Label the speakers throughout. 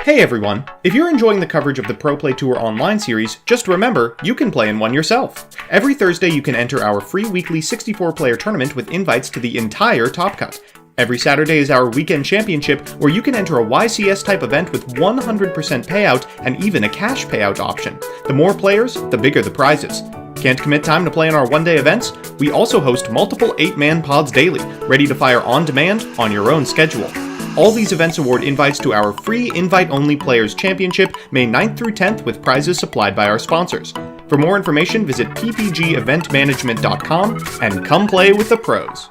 Speaker 1: Hey everyone! If you're enjoying the coverage of the Pro Play Tour online series, just remember, you can play in one yourself. Every Thursday you can enter our free weekly 64-player tournament with invites to the entire Top Cut. Every Saturday is our weekend championship, where you can enter a YCS-type event with 100% payout and even a cash payout option. The more players, the bigger the prizes. Can't commit time to play in our one-day events? We also host multiple 8-man pods daily, ready to fire on demand on your own schedule. All these events award invites to our free invite-only Players Championship, May 9th through 10th, with prizes supplied by our sponsors. For more information, visit ppgeventmanagement.com and come play with the pros.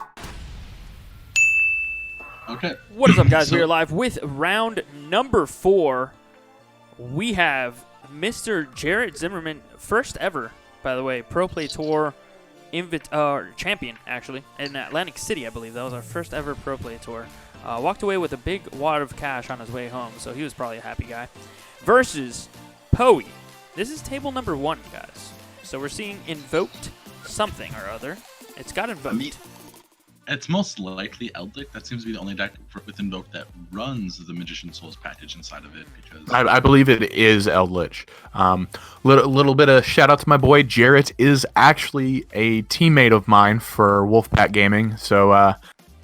Speaker 2: Okay.
Speaker 3: What is up, guys? We are live with round number 4. We have Mr. Jarrett Zimmerman, first ever, by the way, Pro Play Tour champion, actually, in Atlantic City, I believe. That was our first ever Pro Play Tour. Walked away with a big wad of cash on his way home, so he was probably a happy guy. Versus Poey. This is table number 1, guys. So we're seeing invoked something or other. It's got invoked.
Speaker 2: I mean, it's most likely Eldlitch. That seems to be the only deck with invoked that runs the Magician Souls package inside of it. Because
Speaker 4: I believe it is Eldlitch. Little bit of shout out to my boy Jarrett. Is actually a teammate of mine for Wolfpack Gaming. So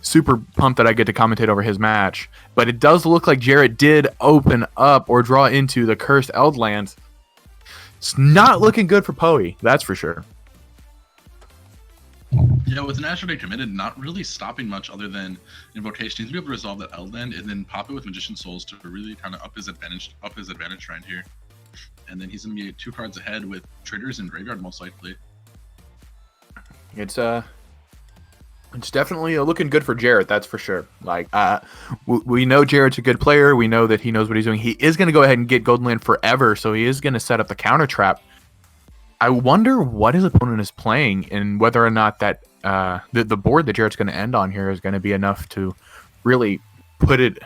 Speaker 4: super pumped that I get to commentate over his match. But it does look like Jarrett did open up or draw into the cursed Eldlands. It's not looking good for Poey, that's for sure.
Speaker 2: Yeah, with an Astro Deck committed, not really stopping much other than Invocation. He's gonna be able to resolve that Eldland and then pop it with Magician Souls to really kind of up his advantage right here. And then he's gonna be 2 cards ahead with Triggers and Graveyard most likely.
Speaker 4: It's definitely looking good for Jarrett, that's for sure. Like, we know Jarrett's a good player. We know that he knows what he's doing. He is going to go ahead and get Golden Land forever, so he is going to set up the counter trap. I wonder what his opponent is playing and whether or not that the board that Jarrett's going to end on here is going to be enough to really put it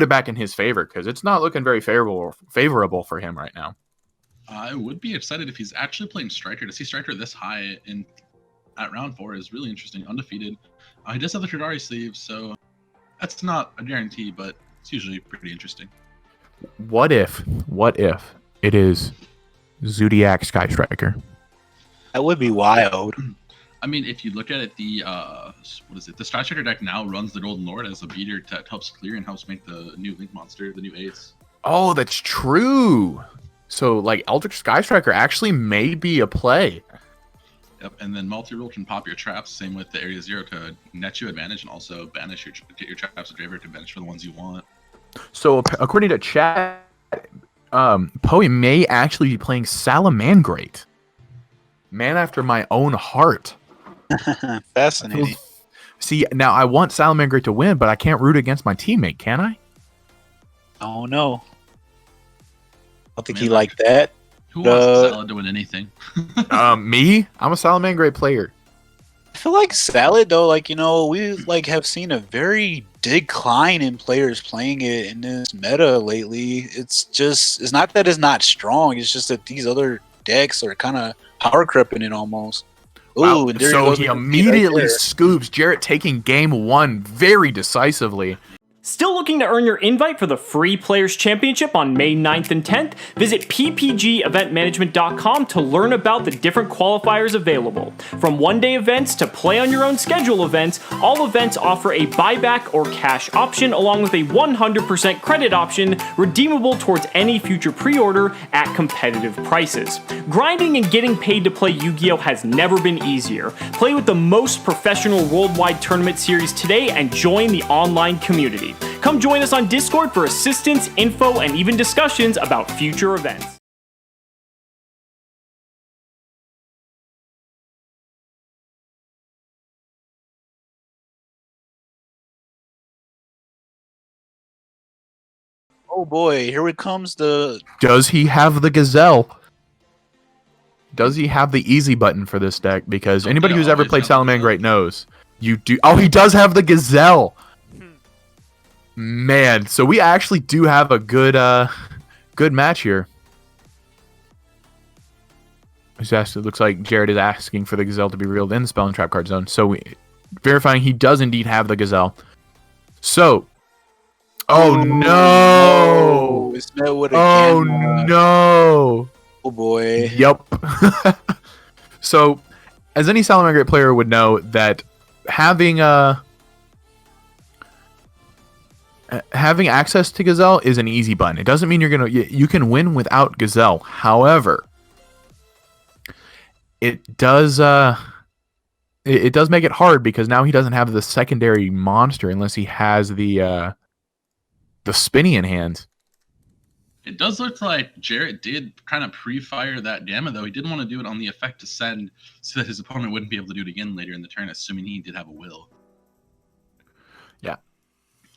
Speaker 4: back in his favor, because it's not looking very favorable for him right now.
Speaker 2: I would be excited if he's actually playing Striker. To see Striker this high at round 4 is really interesting. Undefeated. He does have the Tridari sleeve, so that's not a guarantee, but it's usually pretty interesting.
Speaker 4: What if it is Zodiac Sky Striker?
Speaker 5: That would be wild.
Speaker 2: I mean, if you look at it, the Sky Striker deck now runs the Golden Lord as a beater that helps clear and helps make the new Link monster, the new Ace.
Speaker 4: Oh, that's true. So, like, Eldritch Sky Striker actually may be a play.
Speaker 2: Yep, and then multi-rule can pop your traps, same with the Area 0 to net you advantage and also banish get your traps to graveyard to banish for the ones you want.
Speaker 4: So according to chat, Poey may actually be playing Salamangreat. Man after my own heart.
Speaker 5: Fascinating.
Speaker 4: See, now I want Salamangreat to win, but I can't root against my teammate, can I?
Speaker 5: Oh no. I don't think he liked that.
Speaker 2: Who wants Salad to win anything?
Speaker 4: Me? I'm a Salamangreat player.
Speaker 5: I feel like Salad though, like, you know, we like have seen a very decline in players playing it in this meta lately. It's not that it's not strong, it's just that these other decks are kind of power creeping it almost.
Speaker 4: Wow.
Speaker 5: Ooh,
Speaker 4: So he immediately scoops Jarrett, taking game 1 very decisively.
Speaker 6: Still looking to earn your invite for the free Players Championship on May 9th and 10th? Visit ppgeventmanagement.com to learn about the different qualifiers available. From one-day events to play-on-your-own-schedule events, all events offer a buyback or cash option along with a 100% credit option redeemable towards any future pre-order at competitive prices. Grinding and getting paid to play Yu-Gi-Oh! Has never been easier. Play with the most professional worldwide tournament series today and join the online community. Come join us on Discord for assistance, info, and even discussions about future events.
Speaker 5: Oh boy, here it comes the...
Speaker 4: Does he have the Gazelle? Does he have the easy button for this deck? Because anybody who's ever played Salamangreat knows. You do. Oh, he does have the Gazelle! Man, so we actually do have a good match here. It looks like Jared is asking for the Gazelle to be reeled in the Spell and Trap card zone. So verifying he does indeed have the Gazelle. So Oh no!
Speaker 5: It's met with a
Speaker 4: Oh
Speaker 5: camera.
Speaker 4: no!
Speaker 5: Oh boy.
Speaker 4: Yep. So, as any Salamangreat player would know, that having access to Gazelle is an easy button. It doesn't mean you can win without Gazelle. However, it does it does make it hard because now he doesn't have the secondary monster unless he has the spinny in hand.
Speaker 2: It does look like Jarrett did kind of pre-fire that Gamma, though. He didn't want to do it on the effect to send so that his opponent wouldn't be able to do it again later in the turn, assuming he did have a will.
Speaker 4: Yeah.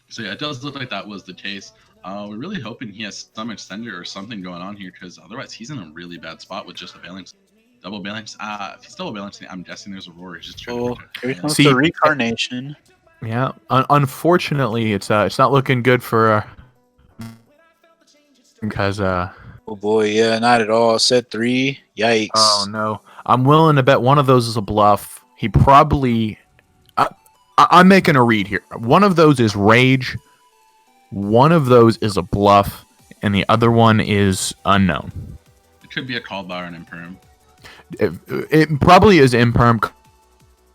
Speaker 2: So yeah, it does look like that was the case. We're really hoping he has some extender or something going on here, because otherwise he's in a really bad spot with just a Balance. Double Balance. If he's double balancing, I'm guessing there's a Roar. He's just trying to
Speaker 5: Here comes the reincarnation.
Speaker 4: Yeah. Unfortunately, it's not looking good for because
Speaker 5: Oh boy, yeah, not at all. Set 3. Yikes.
Speaker 4: oh no, I'm willing to bet one of those is a bluff. He probably. I'm making a read here. One of those is Rage. One of those is a bluff, and the other one is unknown.
Speaker 2: It could be a call bar and Imperm.
Speaker 4: It probably is Imperm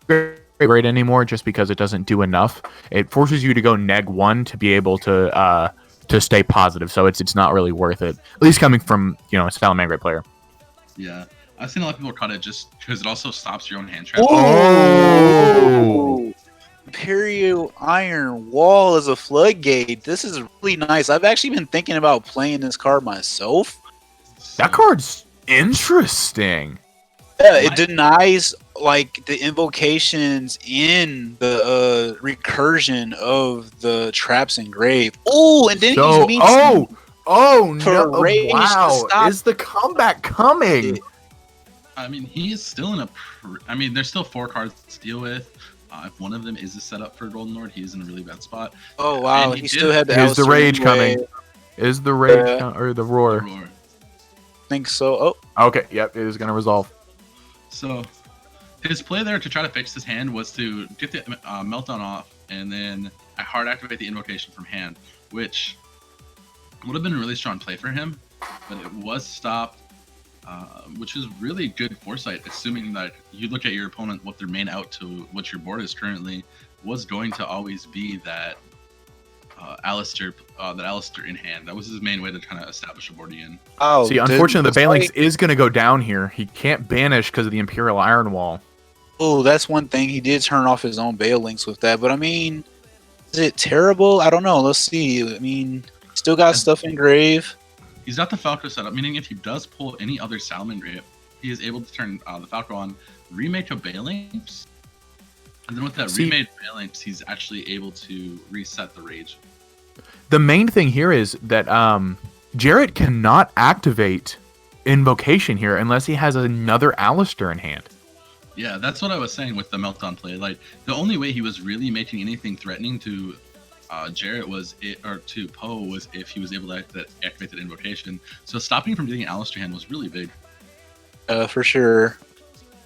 Speaker 4: great anymore, just because it doesn't do enough. It forces you to go -1 to be able to stay positive, so it's not really worth it. At least coming from a Salamangreat player.
Speaker 2: Yeah, I've seen a lot of people cut it just because it also stops your own hand trap.
Speaker 4: Oh!
Speaker 5: Imperial Iron Wall is a floodgate. This is really nice. I've actually been thinking about playing this card myself.
Speaker 4: That card's interesting.
Speaker 5: Yeah, it denies like the invocations in the recursion of the traps and grave. Oh, and then
Speaker 4: So,
Speaker 5: he meets
Speaker 4: no!
Speaker 5: Rage to
Speaker 4: Wow!
Speaker 5: stop
Speaker 4: Is the comeback coming?
Speaker 2: I mean, he is still in a. There's still 4 cards to deal with. If one of them is a setup for Golden Lord, he is in a really bad spot.
Speaker 5: Oh wow,
Speaker 2: And
Speaker 5: he still had the
Speaker 4: Is the
Speaker 5: Alistair
Speaker 4: Rage
Speaker 5: anyway.
Speaker 4: coming? Is the Rage or the Roar?
Speaker 2: Roar.
Speaker 5: I think so. Oh,
Speaker 4: Okay, yep, it is going to resolve.
Speaker 2: So his play there to try to fix his hand was to get the meltdown off and then hard activate the invocation from hand, which would have been a really strong play for him, but it was stopped, which is really good foresight, assuming that you look at your opponent, what their main out to what your board is currently, was going to always be that Alistair in hand. That was his main way to kind of establish a board again.
Speaker 5: oh.
Speaker 4: See, unfortunately, the Phalanx is going to go down here. He can't banish because of the Imperial Iron Wall.
Speaker 5: Oh, that's one thing. He did turn off his own Bail Links with that, but I mean, is it terrible? I don't know. Let's see. I mean, still got stuff in grave.
Speaker 2: He's got the Falco setup, meaning if he does pull any other Salamangreat, he is able to turn the Falco on, remake a Phalanx, and then with that remade Phalanx, he's actually able to reset the Rage.
Speaker 4: The main thing here is that Jarrett cannot activate Invocation here unless he has another Alistair in hand.
Speaker 2: Yeah, that's what I was saying with the Meltdown play. Like, the only way he was really making anything threatening to Jarrett to Poe was if he was able to activate that invocation. So stopping from getting Alistair hand was really big.
Speaker 5: For sure.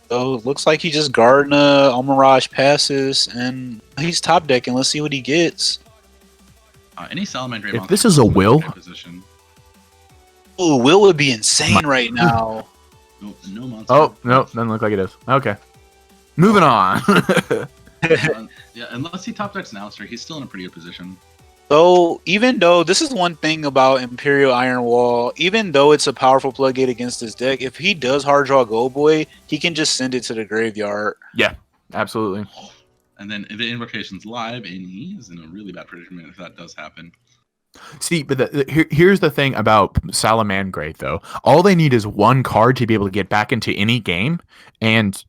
Speaker 5: So it looks like he just Gardner, Almirage passes, and he's top decking. Let's see what he gets.
Speaker 2: Any Salamangreat
Speaker 4: If this is a will,
Speaker 2: position.
Speaker 5: Oh, Will would be insane right now.
Speaker 2: No monster.
Speaker 4: oh no, doesn't look like it is. Okay, moving on.
Speaker 2: Yeah, unless he top decks an Alistair, he's still in a pretty good position.
Speaker 5: So even though this is one thing about Imperial Iron Wall, even though it's a powerful floodgate against his deck, if he does hard draw Go Boy, he can just send it to the graveyard.
Speaker 4: Yeah, absolutely.
Speaker 2: And then the invocation's live, and he's in a really bad predicament if that does happen.
Speaker 4: See, but here's the thing about Salamangreat, though. All they need is one card to be able to get back into any game, and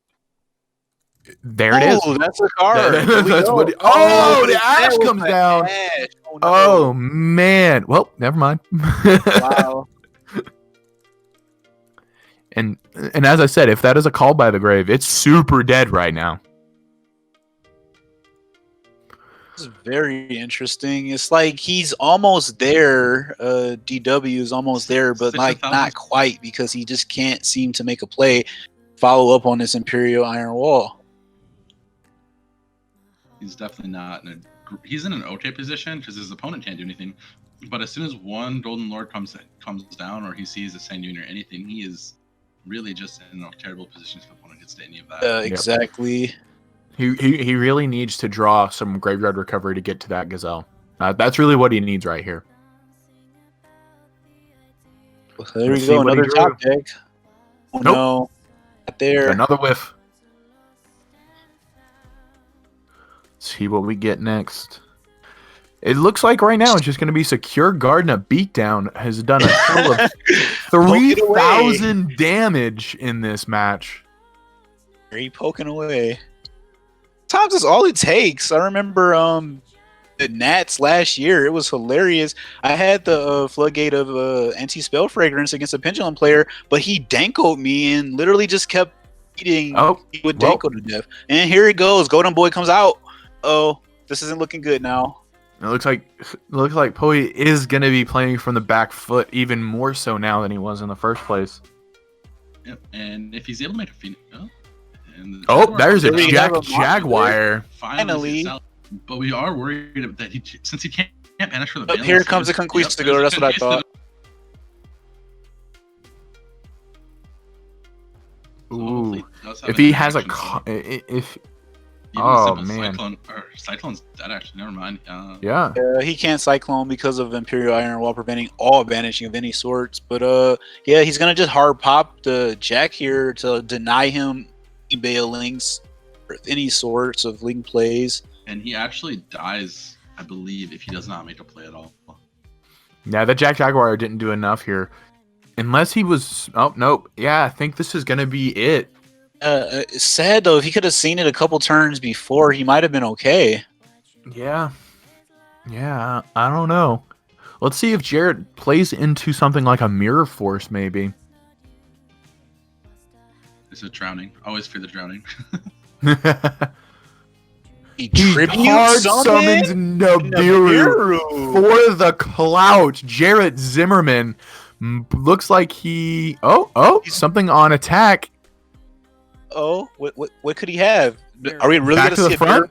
Speaker 4: there it is.
Speaker 5: Oh, that's a card.
Speaker 4: That's what the Ash comes down.
Speaker 5: Ash. Oh, no.
Speaker 4: Oh, man. Well, never mind.
Speaker 5: Wow.
Speaker 4: And as I said, if that is a call by the grave, it's super dead right now.
Speaker 5: This is very interesting. It's like he's almost there. DW is almost there, but like not quite, because he just can't seem to make a play, follow up on this Imperial Iron Wall.
Speaker 2: He's definitely not in a he's in an okay position because his opponent can't do anything. But as soon as one Golden Lord comes down, or he sees a Sand Dune or anything, he is really just in a terrible position if the opponent gets to any of that.
Speaker 5: Exactly.
Speaker 4: He really needs to draw some graveyard recovery to get to that Gazelle. That's really what he needs right here.
Speaker 5: Well, there we go, another top deck. Oh,
Speaker 4: nope.
Speaker 5: No, not there.
Speaker 4: Another whiff. See what we get next. It looks like right now it's just going to be Secure Garden. A beatdown has done a total of 3,000 damage in this match.
Speaker 5: Are you poking away? Sometimes it's all it takes. I remember the Nats last year. It was hilarious. I had the floodgate of anti-spell fragrance against a pendulum player, but he dankoed me and literally just kept eating. He would danko to death. And here it goes. Golden Boy comes out. Oh, this isn't looking good now.
Speaker 4: It looks like Poe is going to be playing from the back foot even more so now than he was in the first place.
Speaker 2: Yep, and if he's able to make a Phoenix,
Speaker 4: there's a Jaguar.
Speaker 5: Finally.
Speaker 2: But we are worried that since he can't banish for the balance,
Speaker 5: here comes the Conquistador. That's what I thought.
Speaker 4: Ooh, if he has a man,
Speaker 2: Cyclone's dead. Actually, never mind.
Speaker 4: Yeah,
Speaker 5: he can't Cyclone because of Imperial Iron while preventing all banishing of any sorts. But yeah, he's gonna just hard pop the Jack here to deny him eBay links or any sorts of link plays.
Speaker 2: And he actually dies, I believe, if he does not make a play at all.
Speaker 4: Yeah, the Jaguar didn't do enough here, unless he was. Oh nope. Yeah, I think this is gonna be it.
Speaker 5: Sad though, if he could have seen it a couple turns before, he might have been okay.
Speaker 4: Yeah, I don't know. Let's see if Jarrett plays into something like a Mirror Force, maybe.
Speaker 2: It's a drowning. I always fear the drowning.
Speaker 5: He
Speaker 4: hard summons Nibiru for the clout. Jarrett Zimmerman looks like he. Something on attack.
Speaker 5: Oh, what could he have? Are we really
Speaker 4: Back
Speaker 5: going to see
Speaker 4: the front?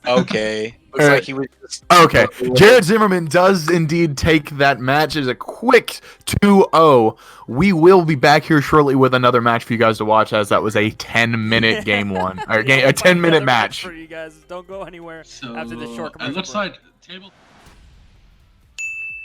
Speaker 5: Okay. Looks like he was just...
Speaker 4: Okay. Jarrett Zimmerman does indeed take that match as a quick 2-0. We will be back here shortly with another match for you guys to watch, as that was a 10-minute game one. Or a 10-minute match.
Speaker 3: For you guys, don't go anywhere after this short commercial.
Speaker 2: It looks like table.